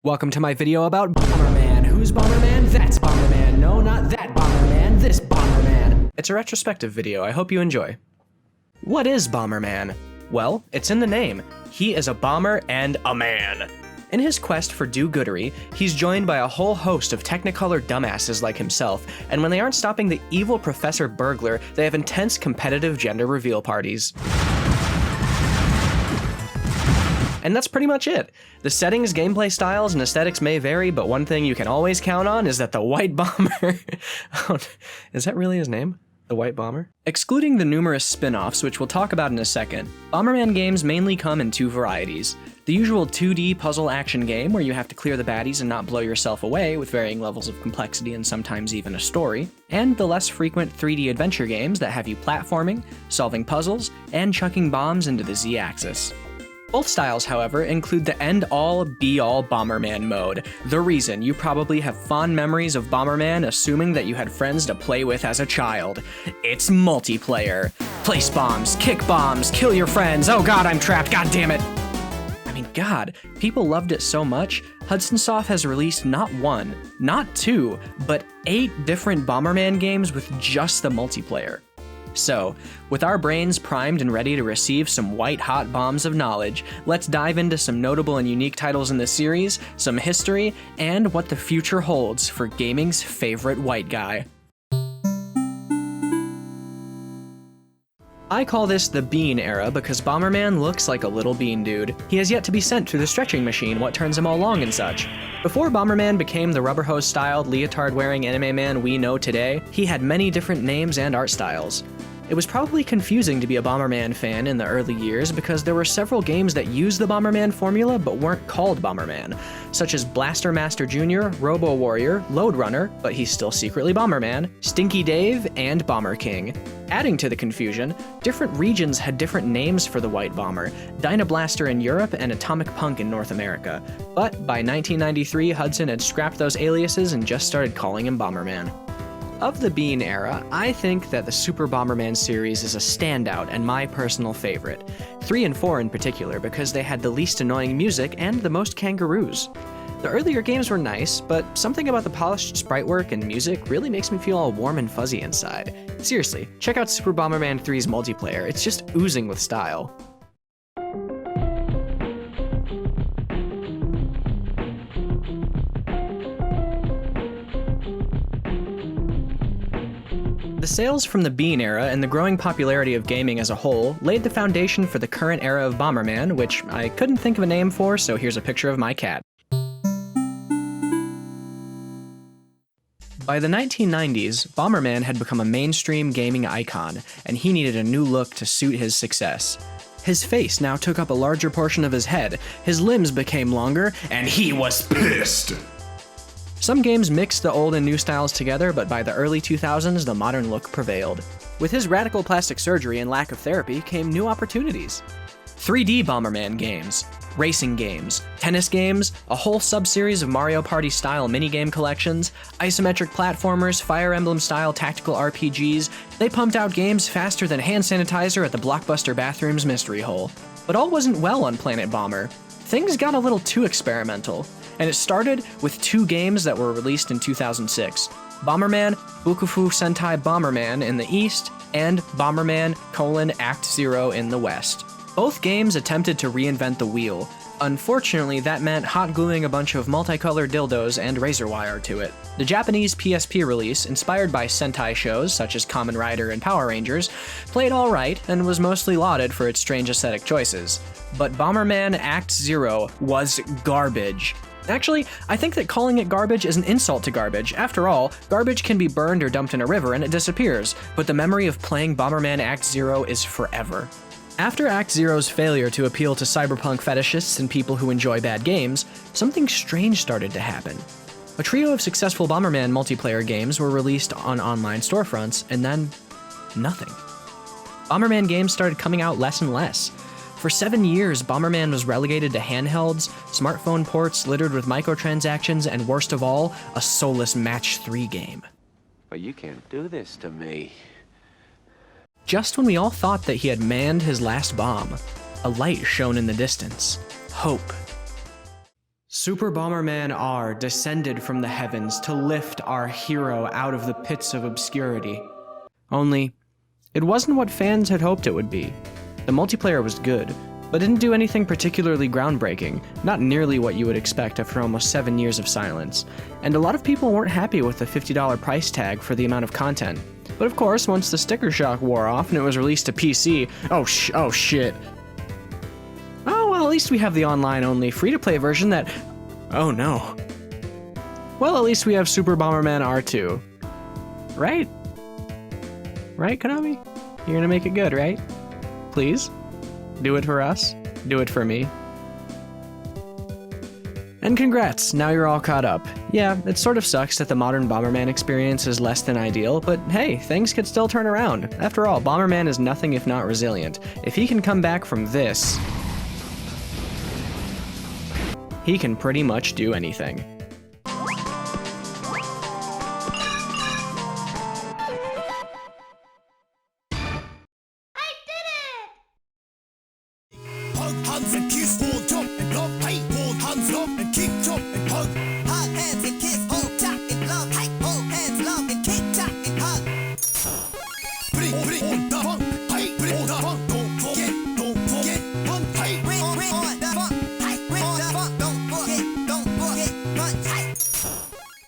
Welcome to my video about Bomberman. Who's Bomberman? That's Bomberman. No, not that Bomberman. This Bomberman. It's a retrospective video. I hope you enjoy. What is Bomberman? Well, it's in the name. He is a bomber and a man. In his quest for do-goodery, he's joined by a whole host of Technicolor dumbasses like himself, and when they aren't stopping the evil Professor Burglar, they have intense competitive gender reveal parties. And that's pretty much it. The settings, gameplay styles, and aesthetics may vary, but one thing you can always count on is that the White Bomber... Is that really his name? The White Bomber? Excluding the numerous spin-offs, which we'll talk about in a second, Bomberman games mainly come in two varieties. The usual 2D puzzle action game, where you have to clear the baddies and not blow yourself away, with varying levels of complexity and sometimes even a story, and the less frequent 3D adventure games that have you platforming, solving puzzles, and chucking bombs into the Z-axis. Both styles, however, include the end-all, be-all Bomberman mode, the reason you probably have fond memories of Bomberman assuming that you had friends to play with as a child. It's multiplayer. Place bombs, kick bombs, kill your friends, oh god, I'm trapped, god damn it! I mean, god, people loved it so much, Hudson Soft has released not one, not two, but 8 different Bomberman games with just the multiplayer. So, with our brains primed and ready to receive some white-hot bombs of knowledge, let's dive into some notable and unique titles in the series, some history, and what the future holds for gaming's favorite white guy. I call this the Bean era because Bomberman looks like a little bean dude. He has yet to be sent through the stretching machine, what turns him all long and such. Before Bomberman became the rubber hose-styled, leotard-wearing anime man we know today, he had many different names and art styles. It was probably confusing to be a Bomberman fan in the early years because there were several games that used the Bomberman formula but weren't called Bomberman, such as Blaster Master Jr., Robo Warrior, Lode Runner, but he's still secretly Bomberman, Stinky Dave, and Bomber King. Adding to the confusion, different regions had different names for the White Bomber, Dynablaster in Europe and Atomic Punk in North America, but by 1993 Hudson had scrapped those aliases and just started calling him Bomberman. Of the Bean era, I think that the Super Bomberman series is a standout and my personal favorite. 3 and 4 in particular because they had the least annoying music and the most kangaroos. The earlier games were nice, but something about the polished sprite work and music really makes me feel all warm and fuzzy inside. Seriously, check out Super Bomberman 3's multiplayer, it's just oozing with style. The sales from the Bean era and the growing popularity of gaming as a whole laid the foundation for the current era of Bomberman, which I couldn't think of a name for, so here's a picture of my cat. By the 1990s, Bomberman had become a mainstream gaming icon, and he needed a new look to suit his success. His face now took up a larger portion of his head, his limbs became longer, and he was pissed! Some games mixed the old and new styles together, but by the early 2000s, the modern look prevailed. With his radical plastic surgery and lack of therapy came new opportunities. 3D Bomberman games, racing games, tennis games, a whole sub-series of Mario Party-style minigame collections, isometric platformers, Fire Emblem-style tactical RPGs, they pumped out games faster than hand sanitizer at the Blockbuster bathroom's mystery hole. But all wasn't well on Planet Bomber. Things got a little too experimental. And it started with 2 games that were released in 2006. Bomberman Bukufu Sentai Bomberman in the East, and Bomberman: Act Zero in the West. Both games attempted to reinvent the wheel. Unfortunately, that meant hot gluing a bunch of multicolored dildos and razor wire to it. The Japanese PSP release, inspired by Sentai shows such as Kamen Rider and Power Rangers, played alright and was mostly lauded for its strange aesthetic choices. But Bomberman Act Zero was garbage. Actually, I think that calling it garbage is an insult to garbage. After all, garbage can be burned or dumped in a river and it disappears, but the memory of playing Bomberman Act Zero is forever. After Act Zero's failure to appeal to cyberpunk fetishists and people who enjoy bad games, something strange started to happen. A trio of successful Bomberman multiplayer games were released on online storefronts, and then nothing. Bomberman games started coming out less and less. For 7 years, Bomberman was relegated to handhelds, smartphone ports littered with microtransactions, and worst of all, a soulless Match 3 game. But you can't do this to me. Just when we all thought that he had manned his last bomb, a light shone in the distance. Hope. Super Bomberman R descended from the heavens to lift our hero out of the pits of obscurity. Only, it wasn't what fans had hoped it would be. The multiplayer was good, but didn't do anything particularly groundbreaking, not nearly what you would expect after almost 7 years of silence. And a lot of people weren't happy with the $50 price tag for the amount of content. But of course, once the sticker shock wore off and it was released to PC, oh shit. Oh, well, at least we have the online-only free-to-play version that... Oh no. Well, at least we have Super Bomberman R2. Right? Right, Konami? You're gonna make it good, right? Please? Do it for us. Do it for me. And congrats, now you're all caught up. Yeah, it sort of sucks that the modern Bomberman experience is less than ideal, but hey, things could still turn around. After all, Bomberman is nothing if not resilient. If he can come back from this, he can pretty much do anything. Hug hands and kiss, hold jump and love, hey, hold hands, love and keep jump and hug. Hug hands and kiss, hold tight and love, hey, hold hands, love and keep tight and hug. Bring on the funk, hey, bring on the funk.